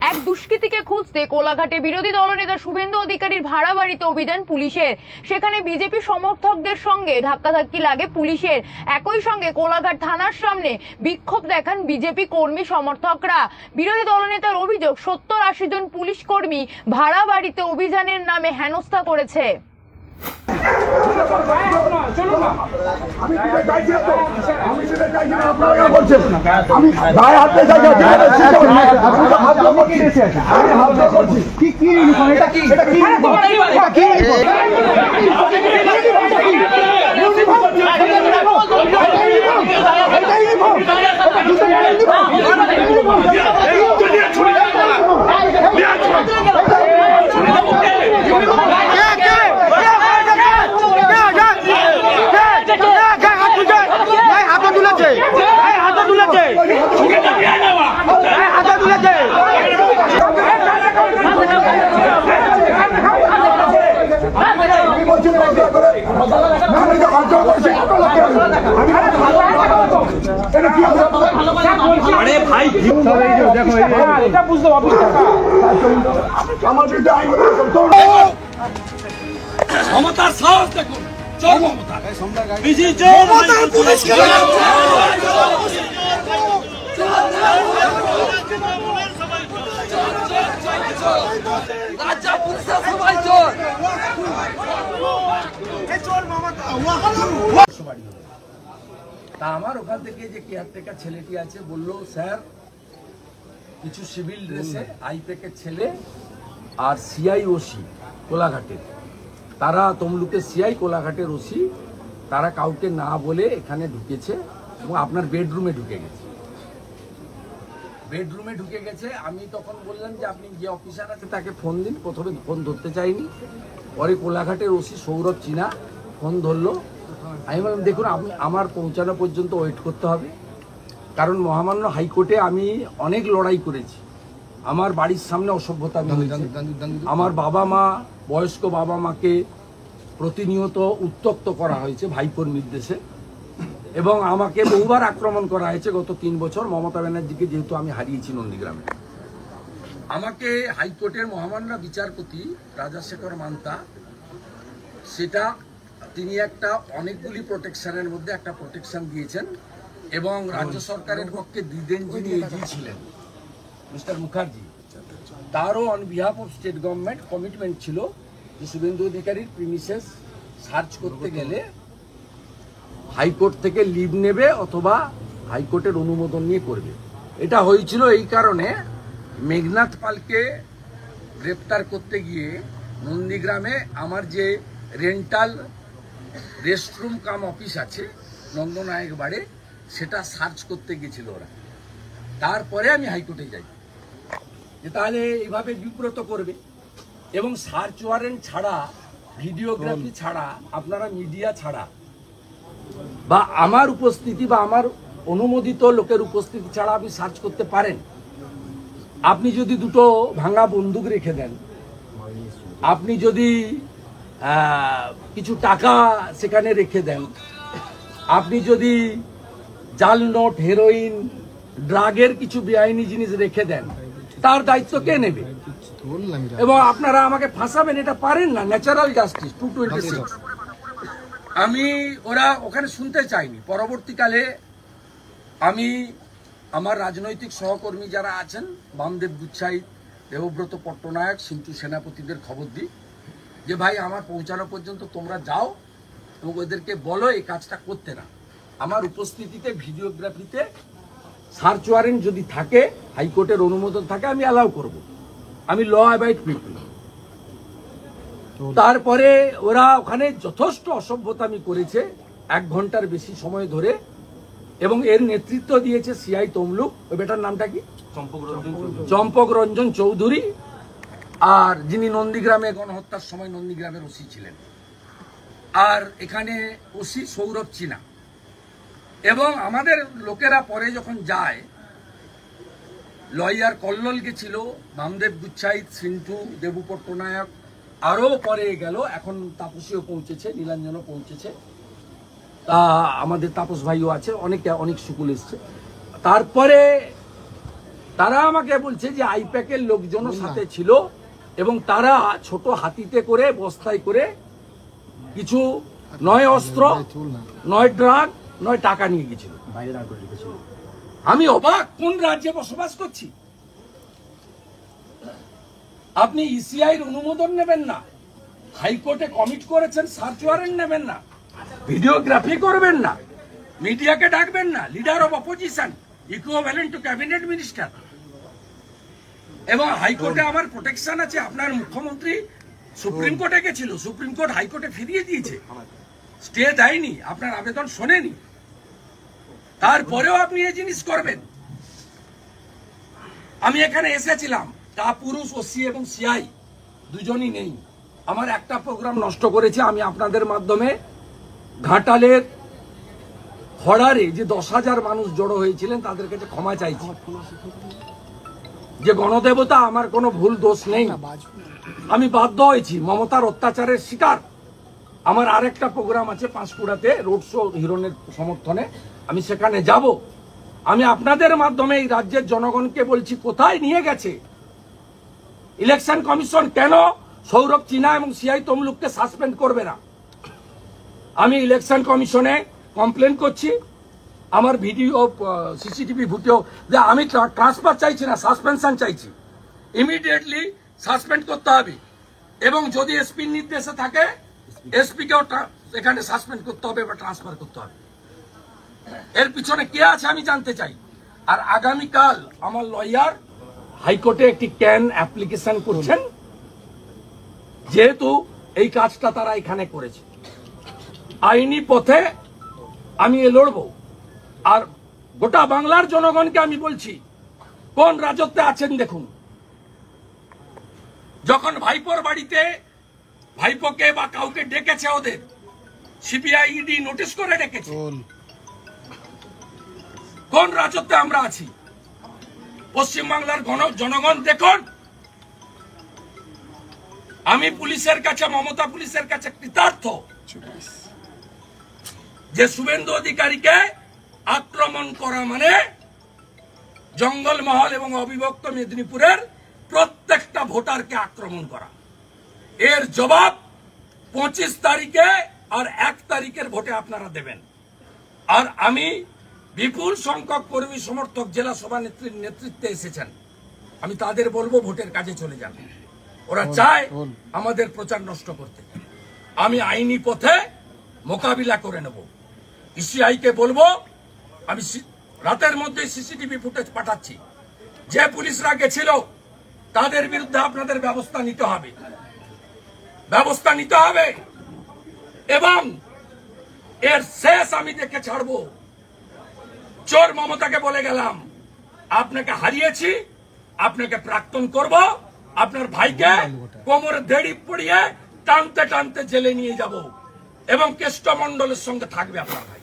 এক দুষ্কৃতীকে খুঁজতে কোলাঘাটে বিরোধী দলনেতা শুভেন্দু অধিকারীর ভাড়া বাড়িতে অভিযান পুলিশের। সেখানে বিজেপি সমর্থকদের সঙ্গে ধাক্কাধাক্কি লাগে পুলিশের। একই সঙ্গে কোলাঘাট থানার সামনে বিক্ষোভ দেখান বিজেপি কর্মী সমর্থকরা। বিরোধী দলনেতার অভিযোগ 70-80 জন পুলিশ কর্মী ভাড়া বাড়িতে অভিযানের নামে হেনস্থা করেছে। अरे भाई देखो এটা বুঝতে পারবো আমার বিরুদ্ধে আইন ক্ষমতার সাহস দেখুন চল ক্ষমতা বিজি চল ক্ষমতার পুলিশ কে রাজ্য পুলিশের সবাই চল এই চল মমতা তা আমার ওখান থেকে যে কেয়ারটেকার ছেলেটি আছে বললো স্যার কিছু সিভিল ড্রেসে আইপ্যাকের ছেলে আর সিআই ওসি কোলাঘাটের, তারা তমলুকের সিআই কোলাঘাটের ওসি, তারা কাউকে না বলে এখানে ঢুকেছে এবং আপনার বেডরুমে ঢুকে গেছে। বেডরুমে ঢুকে গেছে। আমি তখন বললাম যে আপনি যে অফিসার আছে তাকে ফোন দিন। প্রথমে ফোন ধরতে চাইনি, পরে কোলাঘাটের ওসি সৌরভ চিনা ফোন ধরলো। আমি বললাম দেখুন আপনি আমার পৌঁছানো পর্যন্ত ওয়েট করতে হবে, কারণ মহামান্য হাইকোর্টে আমি অনেক লড়াই করেছি। আমার বাড়ির সামনে অসভ্যতা হয়েছে, আমার বাবা মা, বয়স্ক বাবা মাকে প্রতিনিয়ত উত্ত্যক্ত করা হয়েছে ভাইপোর নির্দেশে, এবং আমাকে বহুবার আক্রমণ করা হয়েছে গত 3 বছর মমতা ব্যানার্জিকে যেহেতু আমি হারিয়েছি নন্দীগ্রামে। আমাকে হাইকোর্টের মহামান্য বিচারপতি রাজাশেখর মান্তা সেটা তিনি একটা অনেকগুলি প্রোটেকশনের মধ্যে একটা প্রোটেকশন দিয়েছেন, এবং রাজ্য সরকারের পক্ষে দ্বিদেন যিনি এজি ছিলেন মিস্টার মুখার্জি, তারও on behalf of state government commitment ছিল যে শুভেন্দু অধিকারীর প্রিমিসেস সার্চ করতে গেলে হাইকোর্ট থেকে লিভ নেবে অথবা হাইকোর্টের অনুমোদন নিয়ে করবে। এটা হয়েছিল এই কারণে মেঘনাথ পালকে গ্রেপ্তার করতে গিয়ে নন্দীগ্রামে আমার যে রেন্টাল রেস্টরুম কাম অফিস আছে নন্দনায়ক বাড়ে, সেটা সার্চ করতে গেছিল ওরা। তারপরে আমি হাইকোর্টে যাই যে তাহলে এইভাবে বিব্রত করবে, এবং সার্চ ওয়ারেন্ট ছাড়া, ভিডিওগ্রাফি ছাড়া, আপনারা মিডিয়া ছাড়া বা আমার উপস্থিতি বা আমার অনুমোদিত লোকের উপস্থিতি ছাড়া আপনি সার্চ করতে পারেন। আপনি যদি দুটো ভাঙা বন্দুক রেখে দেন, আপনি যদি কিছু টাকা সেখানে রেখে দেন, আপনি যদি জাল নোট, হেরোইন, ড্রাগের কিছু বেআইনি জিনিস রেখে দেন, তার দায়িত্ব কে নেবে? এবং আপনারা আমাকে ফাঁসাবেন, এটা পারেন না। ন্যাচারাল জাস্টিস 226 আমি ওরা ওখানে শুনতে চাইনি। পরবর্তীকালে আমি আমার রাজনৈতিক সহকর্মী যারা আছেন, বামদেব গুচ্ছাইত, দেবব্রত পট্টনায়ক, সিন্টু সেনাপতিদের খবর দিই যে ভাই আমার পৌঁছানো পর্যন্ত তোমরা যাও এবং ওদেরকে বলো এই কাজটা করতে না। আমার উপস্থিতিতে ভিডিওগ্রাফিতে সার্চ ওয়ারেন্ট যদি থাকে, হাইকোর্টের অনুমোদন থাকে, আমি অ্যালাউ করব। আমি ল অ্যাবাইড পিপল। তারপরে ওরা ওখানে যথেষ্ট অসভ্যতামি করেছে 1 ঘন্টার বেশি সময় ধরে, এবং এর নেতৃত্ব দিয়েছে সিআই তমলুক। ওই বেটার নামটা কি? চম্পক রঞ্জন চৌধুরী, আর যিনি নন্দীগ্রামে গণহত্যার সময় নন্দীগ্রামের ওসি ছিলেন, আর এখানে ওসি সৌরভ চিনা। এবং আমাদের লোকেরা পরে যখন যায়, লয়ার কল্লোল গেছিল, বামদেব গুচ্ছাইত, সিন্টু, দেবু পট্টনায়ক, আরো পরে গেল, এখন তাপসীও পৌঁছেছে, নীলাঞ্জনও পৌঁছেছে, তা আমাদের তাপস ভাইও আছে, অনেক সুকুল এসছে। তারপরে তারা আমাকে বলছে যে আইপ্যাকের লোকজনের সাথে ছিল এবং তারা ছোট হাতিতে করে বস্তায় করে কিছু নয় অস্ত্র নয় ড্রাগ নয় টাকা নিয়ে গেছিল। আমি অবাক, কোন রাজ্যে বসবাস করছি? আপনি ইসিআইর অনুমোদন নেবেন না, হাইকোর্টে কমিট করেছেন সার্চ ওয়ারেন্ট নেবেন না, ভিডিওগ্রাফি করবেন না, মিডিয়াকে ডাকবেন না, leader of opposition equivalent to cabinet minister, এবং হাইকোর্টে আমার প্রোটেকশন আছে। আপনার মুখ্যমন্ত্রী সুপ্রিম কোর্টে গেছিল, সুপ্রিম কোর্ট হাইকোর্টে ফিরিয়ে দিয়েছে, স্টে দেয়নি, আপনার আবেদন শোনেনি, তারপরেও আপনি এই জিনিস করবেন। আমি এখানে এসেছিলাম, তা পুরুষ ওসি এবং সিআই দুজনই নেই, আমার একটা প্রোগ্রাম নষ্ট করেছে। আমি আপনাদের মাধ্যমে ঘাটালের খড়ারে যে 10,000 মানুষ জড়ো হয়েছিলেন তাদের কাছে ক্ষমা চাইছি। যে গণদেবতা, আমার কোনো ভুল দোষ নেই, আমি বাধ্য হয়েছি, মমতার অত্যাচারের শিকার। আমার আরেকটা প্রোগ্রাম আছে পাঁশকুড়াতে, রোড শো হিরণের সমর্থনে, আমি সেখানে যাব। আমি আপনাদের মাধ্যমে এই রাজ্যের জনগণকে বলছি, কোথায় নিয়ে গেছে ইলেকশন কমিশন? কেন সৌরভ চিনা এবং সিআই তমলুককে সাসপেন্ড করবে না? আমি ইলেকশন কমিশনে কমপ্লেন করছি, আমার ভিডিও সিসিটিভি ফুটেও, যে আমি ট্রান্সফার চাইছি না, সাসপেনশন চাইছি, ইমিডিয়েটলি সাসপেন্ড করতে হবে, এবং যদি এসপির নির্দেশে থাকে এসপিকেও এখানে সাসপেন্ড করতে হবে বা ট্রান্সফার করতে হবে। এর পিছনে কে আছে আমি জানতে চাই। আর আগামীকাল আমার লয়ার হাইকোর্টে একটি ক্যান অ্যাপ্লিকেশন করছেন, যেহেতু এই কাজটা তারা এখানে করেছে। আইনি পথে আমি লড়বো। আর গোটা বাংলার জনগণকে আমি বলছি, কোন রাজত্বে আছেন দেখুন। যখন ভাইপোর বাড়িতে ভাইপোকে বা কাউকে ডেকেছে, ওদের সিবিআই ইডি নোটিশ করে ডেকেছে, কোন রাজত্বে আমরা আছি? পশ্চিমবাংলার জনগণ দেখুন, আমি পুলিশের কাছে, মমতা পুলিশের কাছে কৃতার্থ যে শুভেন্দু অধিকারীকে আক্রমণ করা মানে জঙ্গলমহল এবং অবিভক্ত মেদিনীপুরের প্রত্যেকটা ভোটারকে আক্রমণ করা। এর জবাব 25 তারিখে আর 1 তারিখের ভোটে আপনারা দেবেন। আর আমি, বিপুল সংখ্যক কর্মী সমর্থক জেলা সভা নেত্রীর নেতৃত্বে এসেছেন, আমি তাদের বলবো ভোটের কাজে চলে যান। ওরা চায় আমাদের প্রচার নষ্ট করতে। আমি আইনি পথে মোকাবিলা করে নেব। ইসিআইকে বলবো, আমি রাতের মধ্যে সিসিটিভি ফুটেজ পাঠাচ্ছি, যে পুলিশরা গেছিল তাদের বিরুদ্ধে আপনাদের ব্যবস্থা নিতে হবে, ব্যবস্থা নিতে হবে, এবং এর শেষ আমি দেখে ছাড়বো। চোর মমতাকে বলে গেলাম, আপনাকে হারিয়েছি, আপনাকে প্রাক্তন করব, আপনার ভাইকে কোমরে দড়ি পড়িয়ে টানতে টানতে জেলে নিয়ে যাব, এবং কেষ্টমণ্ডলের সঙ্গে থাকবে আপনার ভাই।